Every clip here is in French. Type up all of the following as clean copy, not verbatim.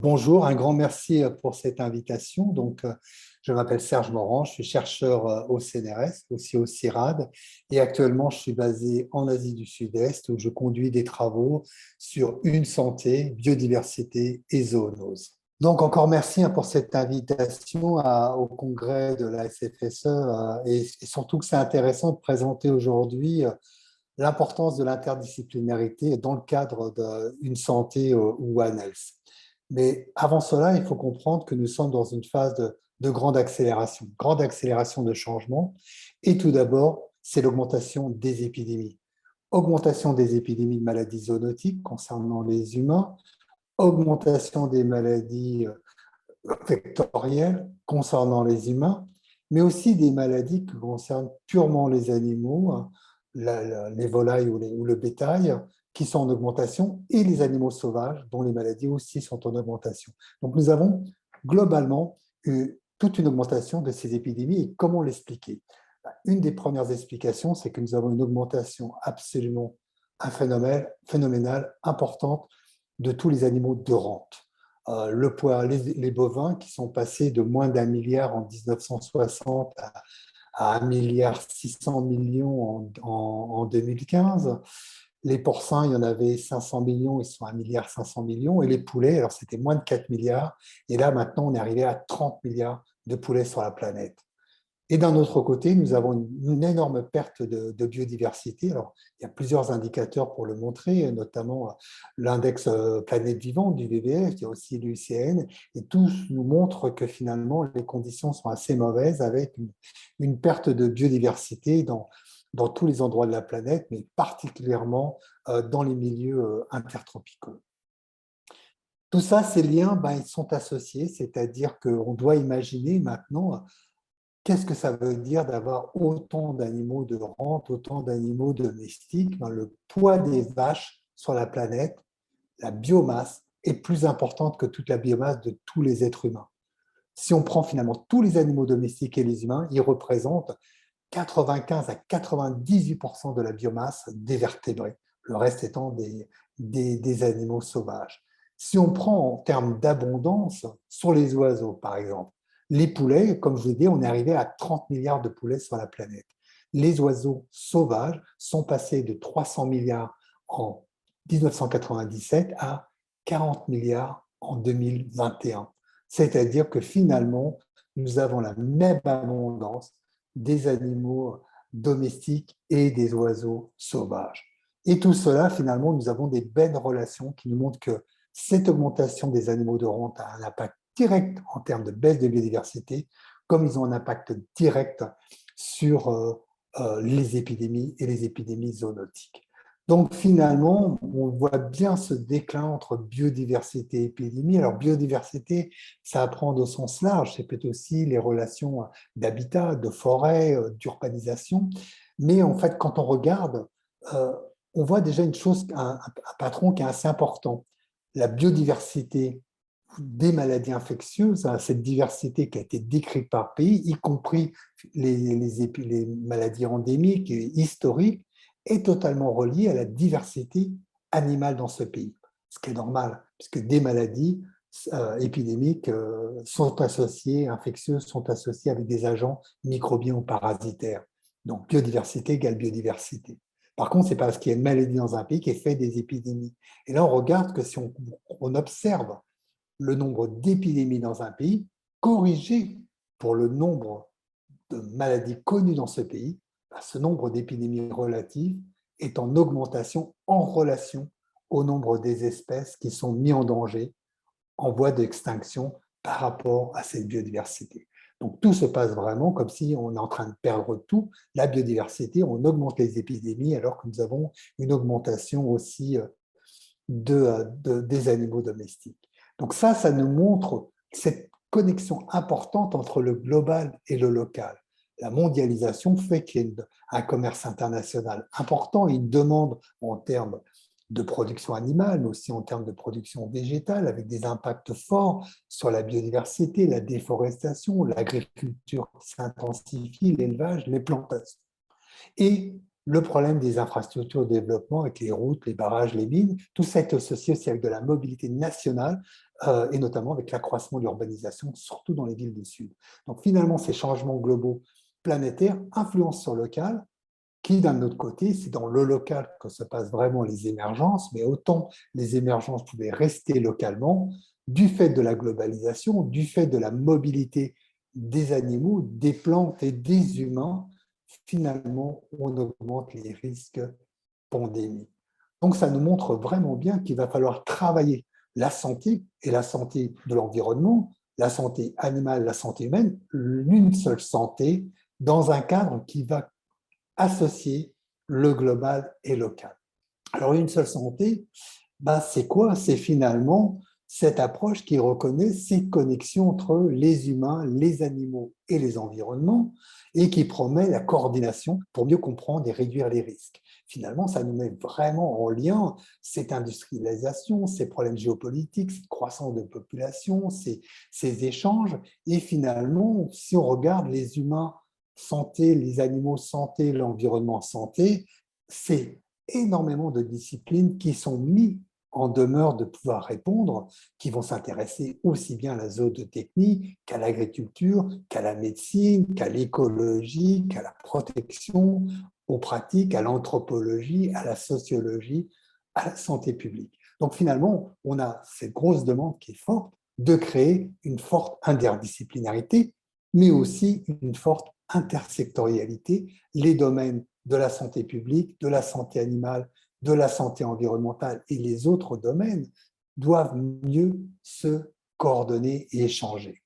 Bonjour, un grand merci pour cette invitation. Je m'appelle Serge Morand, je suis chercheur au CNRS, aussi au CIRAD, et actuellement, je suis basé en Asie du Sud-Est où je conduis des travaux sur une santé, biodiversité et zoonose. Donc, encore merci pour cette invitation au congrès de la SFSE et surtout que c'est intéressant de présenter aujourd'hui l'importance de l'interdisciplinarité dans le cadre d'une santé ou One Health. Mais avant cela, il faut comprendre que nous sommes dans une phase de grande accélération de changement. Et tout d'abord, c'est l'augmentation des épidémies. Augmentation des épidémies de maladies zoonotiques concernant les humains, augmentation des maladies vectorielles concernant les humains, mais aussi des maladies qui concernent purement les animaux, les volailles ou le bétail, qui sont en augmentation, et les animaux sauvages, dont les maladies aussi sont en augmentation. Donc nous avons globalement eu toute une augmentation de ces épidémies. Et comment l'expliquer? Une des premières explications, c'est que nous avons une augmentation absolument phénoménale, importante, de tous les animaux de rente. Le poids, les bovins qui sont passés de moins d'1 milliard en 1960 à 1 milliard 600 millions en 2015. Les porcins, il y en avait 500 millions, ils sont à 1 milliard 500 millions. Et les poulets, alors c'était moins de 4 milliards. Et là, maintenant, on est arrivé à 30 milliards de poulets sur la planète. Et d'un autre côté, nous avons une énorme perte de biodiversité. Alors, il y a plusieurs indicateurs pour le montrer, notamment l'index planète vivante du WWF, il y a aussi l'UICN, et tous nous montrent que finalement, les conditions sont assez mauvaises avec une perte de biodiversité dans tous les endroits de la planète, mais particulièrement dans les milieux intertropicaux. Tout ça, ces liens, ils sont associés, c'est-à-dire qu'on doit imaginer maintenant qu'est-ce que ça veut dire d'avoir autant d'animaux de rente, autant d'animaux domestiques? Le poids des vaches sur la planète, la biomasse, est plus importante que toute la biomasse de tous les êtres humains. Si on prend finalement tous les animaux domestiques et les humains, ils représentent 95 à 98% de la biomasse des vertébrés, le reste étant des animaux sauvages. Si on prend en termes d'abondance sur les oiseaux, par exemple, les poulets, comme je vous l'ai dit, on est arrivé à 30 milliards de poulets sur la planète. Les oiseaux sauvages sont passés de 300 milliards en 1997 à 40 milliards en 2021. C'est-à-dire que finalement, nous avons la même abondance des animaux domestiques et des oiseaux sauvages. Et tout cela, finalement, nous avons des belles relations qui nous montrent que cette augmentation des animaux de rente a un impact direct en termes de baisse de biodiversité, comme ils ont un impact direct sur les épidémies et les épidémies zoonotiques. Donc finalement, on voit bien ce déclin entre biodiversité et épidémie. Alors biodiversité, ça apprend au sens large, c'est peut-être aussi les relations d'habitat, de forêt, d'urbanisation. Mais en fait, quand on regarde, on voit déjà une chose, un patron qui est assez important. La biodiversité des maladies infectieuses, cette diversité qui a été décrite par pays, y compris les maladies endémiques et historiques, est totalement reliée à la diversité animale dans ce pays. Ce qui est normal, puisque des maladies épidémiques sont associées, infectieuses, sont associées avec des agents microbiens ou parasitaires. Donc, biodiversité égale biodiversité. Par contre, ce n'est pas parce qu'il y a une maladie dans un pays qui est fait des épidémies. Et là, on regarde que si on observe le nombre d'épidémies dans un pays, corrigé pour le nombre de maladies connues dans ce pays, ce nombre d'épidémies relatives est en augmentation en relation au nombre des espèces qui sont mises en danger, en voie d'extinction par rapport à cette biodiversité. Donc tout se passe vraiment comme si on est en train de perdre tout, la biodiversité, on augmente les épidémies alors que nous avons une augmentation aussi des animaux domestiques. Donc ça nous montre cette connexion importante entre le global et le local. La mondialisation fait qu'il y a un commerce international important, une demande en termes de production animale, mais aussi en termes de production végétale, avec des impacts forts sur la biodiversité, la déforestation, l'agriculture s'intensifie, l'élevage, les plantations. Et le problème des infrastructures de développement avec les routes, les barrages, les mines, tout ça est associé aussi avec de la mobilité nationale et notamment avec l'accroissement de l'urbanisation, surtout dans les villes du Sud. Donc finalement, ces changements globaux planétaires influencent sur le local, qui d'un autre côté, c'est dans le local que se passent vraiment les émergences, mais autant les émergences pouvaient rester localement, du fait de la globalisation, du fait de la mobilité des animaux, des plantes et des humains, finalement, on augmente les risques pandémiques. Donc, ça nous montre vraiment bien qu'il va falloir travailler la santé et la santé de l'environnement, la santé animale, la santé humaine, l'une seule santé, dans un cadre qui va associer le global et local. Alors, une seule santé, ben, c'est quoi? C'est finalement cette approche qui reconnaît ces connexions entre les humains, les animaux et les environnements et qui promet la coordination pour mieux comprendre et réduire les risques. Finalement, ça nous met vraiment en lien cette industrialisation, ces problèmes géopolitiques, cette croissance de population, ces échanges. Et finalement, si on regarde les humains santé, les animaux santé, l'environnement santé, c'est énormément de disciplines qui sont mises en demeure de pouvoir répondre, qui vont s'intéresser aussi bien à la zootechnie qu'à l'agriculture, qu'à la médecine, qu'à l'écologie, qu'à la protection, aux pratiques, à l'anthropologie, à la sociologie, à la santé publique. Donc finalement, on a cette grosse demande qui est forte de créer une forte interdisciplinarité, mais aussi une forte intersectorialité, les domaines de la santé publique, de la santé animale, de la santé environnementale et les autres domaines doivent mieux se coordonner et échanger.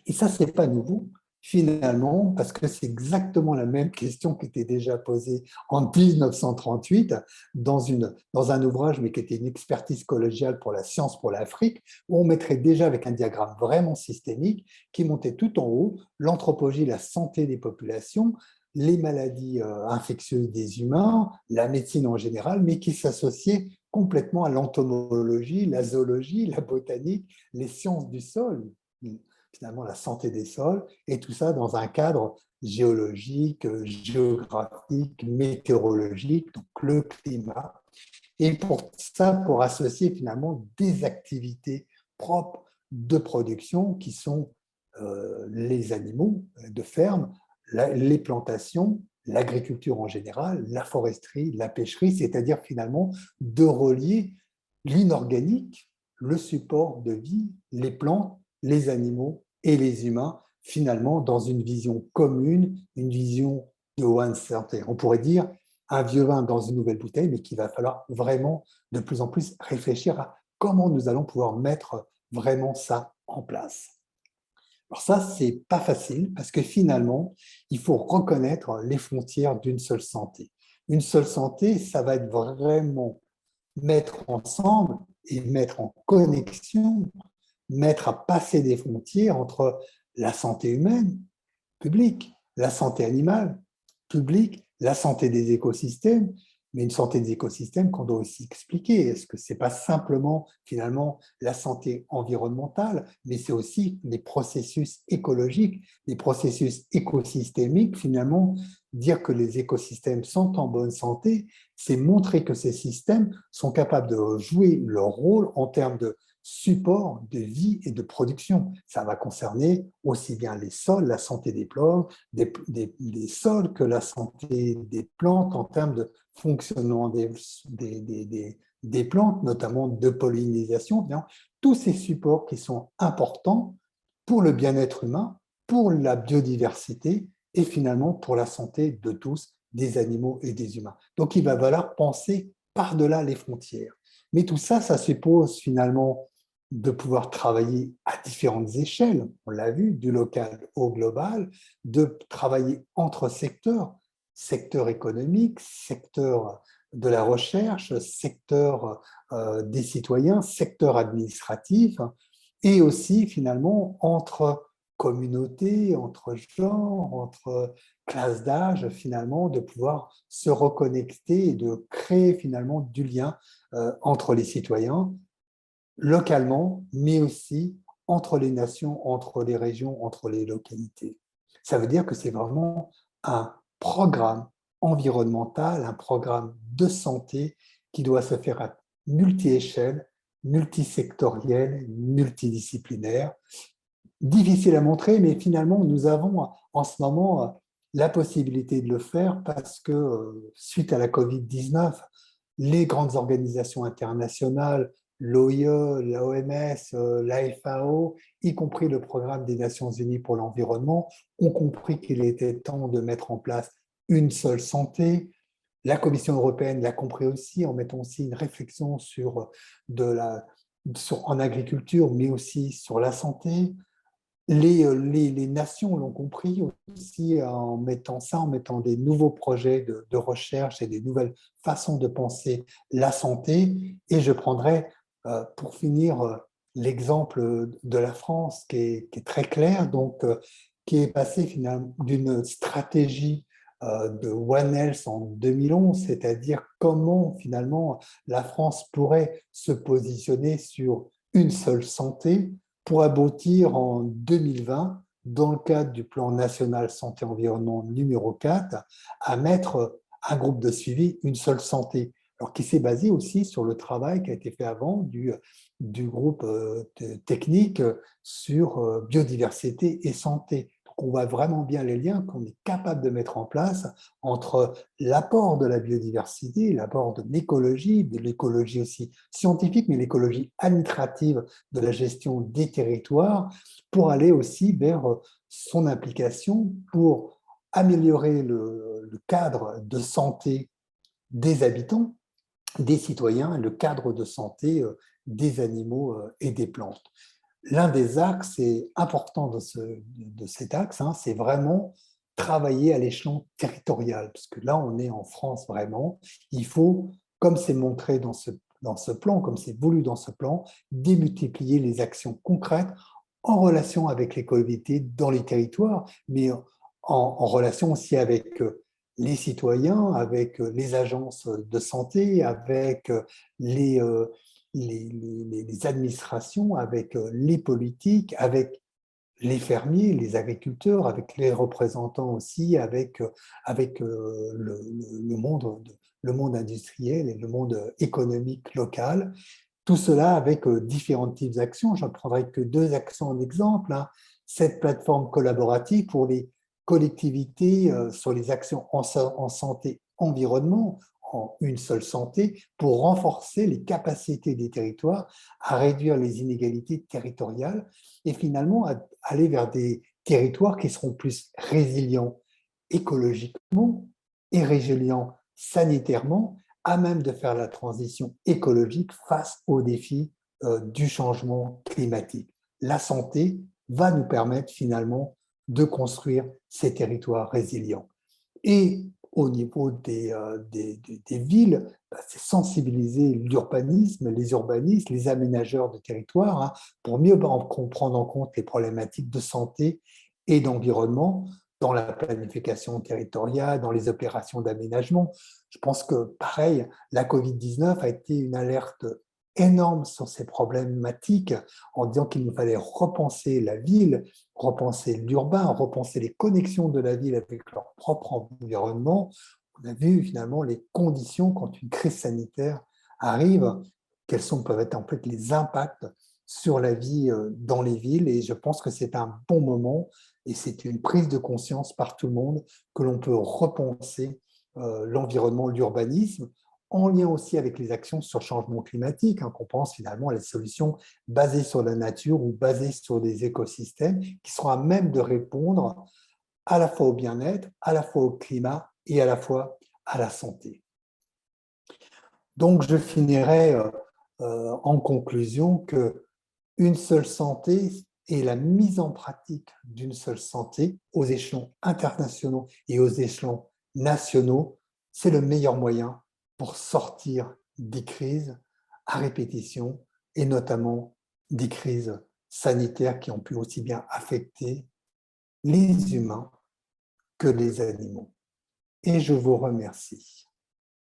Et ça, ce n'est pas nouveau, finalement, parce que c'est exactement la même question qui était déjà posée en 1938 dans un ouvrage, mais qui était une expertise collégiale pour la science pour l'Afrique, où on mettrait déjà avec un diagramme vraiment systémique qui montait tout en haut l'anthropologie, la santé des populations, les maladies infectieuses des humains, la médecine en général, mais qui s'associait complètement à l'entomologie, la zoologie, la botanique, les sciences du sol, finalement la santé des sols, et tout ça dans un cadre géologique, géographique, météorologique, donc le climat. Et pour ça, pour associer finalement des activités propres de production qui sont les animaux de ferme, les plantations, l'agriculture en général, la foresterie, la pêcherie, c'est-à-dire finalement de relier l'inorganique, le support de vie, les plantes, les animaux et les humains, finalement dans une vision commune, une vision de one santé. On pourrait dire un vieux vin dans une nouvelle bouteille, mais qu'il va falloir vraiment de plus en plus réfléchir à comment nous allons pouvoir mettre vraiment ça en place. Alors ça, c'est pas facile parce que finalement, il faut reconnaître les frontières d'une seule santé. Une seule santé, ça va être vraiment mettre ensemble et mettre en connexion, mettre à passer des frontières entre la santé humaine, publique, la santé animale, publique, la santé des écosystèmes, mais une santé des écosystèmes qu'on doit aussi expliquer. Est-ce que ce n'est pas simplement finalement la santé environnementale, mais c'est aussi les processus écologiques, les processus écosystémiques. Finalement, dire que les écosystèmes sont en bonne santé, c'est montrer que ces systèmes sont capables de jouer leur rôle en termes de support de vie et de production. Ça va concerner aussi bien les sols, la santé des plantes, des sols que la santé des plantes en termes de fonctionnement des plantes, notamment de pollinisation. Bien, tous ces supports qui sont importants pour le bien-être humain, pour la biodiversité et finalement pour la santé de tous, des animaux et des humains. Donc il va falloir penser par-delà les frontières. Mais tout ça, ça suppose finalement de pouvoir travailler à différentes échelles, on l'a vu, du local au global, de travailler entre secteurs, secteur économique, secteur de la recherche, secteur des citoyens, secteur administratif, et aussi finalement entre communautés, entre genres, entre classes d'âge, finalement, de pouvoir se reconnecter et de créer finalement du lien entre les citoyens localement, mais aussi entre les nations, entre les régions, entre les localités. Ça veut dire que c'est vraiment un programme environnemental, un programme de santé qui doit se faire à multi-échelle multisectorielle, multidisciplinaire. Difficile à montrer, mais finalement, nous avons en ce moment la possibilité de le faire parce que, suite à la Covid-19, les grandes organisations internationales, l'OIE, l'OMS, la FAO, y compris le Programme des Nations Unies pour l'environnement, ont compris qu'il était temps de mettre en place une seule santé. La Commission européenne l'a compris aussi en mettant aussi une réflexion en agriculture, mais aussi sur la santé. Les nations l'ont compris aussi en mettant ça, en mettant des nouveaux projets de recherche et des nouvelles façons de penser la santé. Et je prendrai, pour finir, l'exemple de la France qui est très clair, donc qui est passé finalement d'une stratégie de One Health en 2011, c'est-à-dire comment finalement la France pourrait se positionner sur une seule santé, pour aboutir en 2020, dans le cadre du plan national santé-environnement numéro 4, à mettre un groupe de suivi, une seule santé, alors qui s'est basé aussi sur le travail qui a été fait avant du groupe technique sur biodiversité et santé. Donc on voit vraiment bien les liens qu'on est capable de mettre en place entre l'apport de la biodiversité, l'apport de l'écologie aussi scientifique, mais l'écologie administrative de la gestion des territoires, pour aller aussi vers son application pour améliorer le cadre de santé des habitants, des citoyens, le cadre de santé des animaux et des plantes. L'un des axes importants de cet axe, c'est vraiment travailler à l'échelon territorial, parce que là, on est en France vraiment. Il faut, comme c'est montré dans ce plan, comme c'est voulu dans ce plan, démultiplier les actions concrètes en relation avec les collectivités dans les territoires, mais en relation aussi avec les citoyens, avec les agences de santé, avec les, les administrations, avec les politiques, avec les fermiers, les agriculteurs, avec les représentants aussi, avec le monde industriel et le monde économique local. Tout cela avec différents types d'actions. Je ne prendrai que deux actions en exemple. Cette plateforme collaborative pour les collectivités sur les actions en santé environnement, en une seule santé, pour renforcer les capacités des territoires à réduire les inégalités territoriales et finalement à aller vers des territoires qui seront plus résilients écologiquement et résilients sanitairement, à même de faire la transition écologique face aux défis du changement climatique. La santé va nous permettre finalement de construire ces territoires résilients. Et au niveau des villes, c'est sensibiliser l'urbanisme, les urbanistes, les aménageurs de territoire, pour mieux prendre en compte les problématiques de santé et d'environnement dans la planification territoriale, dans les opérations d'aménagement. Je pense que, pareil, la Covid-19 a été une alerte énorme sur ces problématiques en disant qu'il nous fallait repenser la ville, repenser l'urbain, repenser les connexions de la ville avec leur propre environnement. On a vu finalement les conditions quand une crise sanitaire arrive, peuvent être en fait les impacts sur la vie dans les villes. Et je pense que c'est un bon moment et c'est une prise de conscience par tout le monde que l'on peut repenser l'environnement, l'urbanisme, en lien aussi avec les actions sur le changement climatique, qu'on pense finalement à les solutions basées sur la nature ou basées sur des écosystèmes qui seront à même de répondre à la fois au bien-être, à la fois au climat et à la fois à la santé. Donc, je finirai en conclusion que une seule santé et la mise en pratique d'une seule santé aux échelons internationaux et aux échelons nationaux, c'est le meilleur moyen pour sortir des crises à répétition et notamment des crises sanitaires qui ont pu aussi bien affecter les humains que les animaux. Et je vous remercie.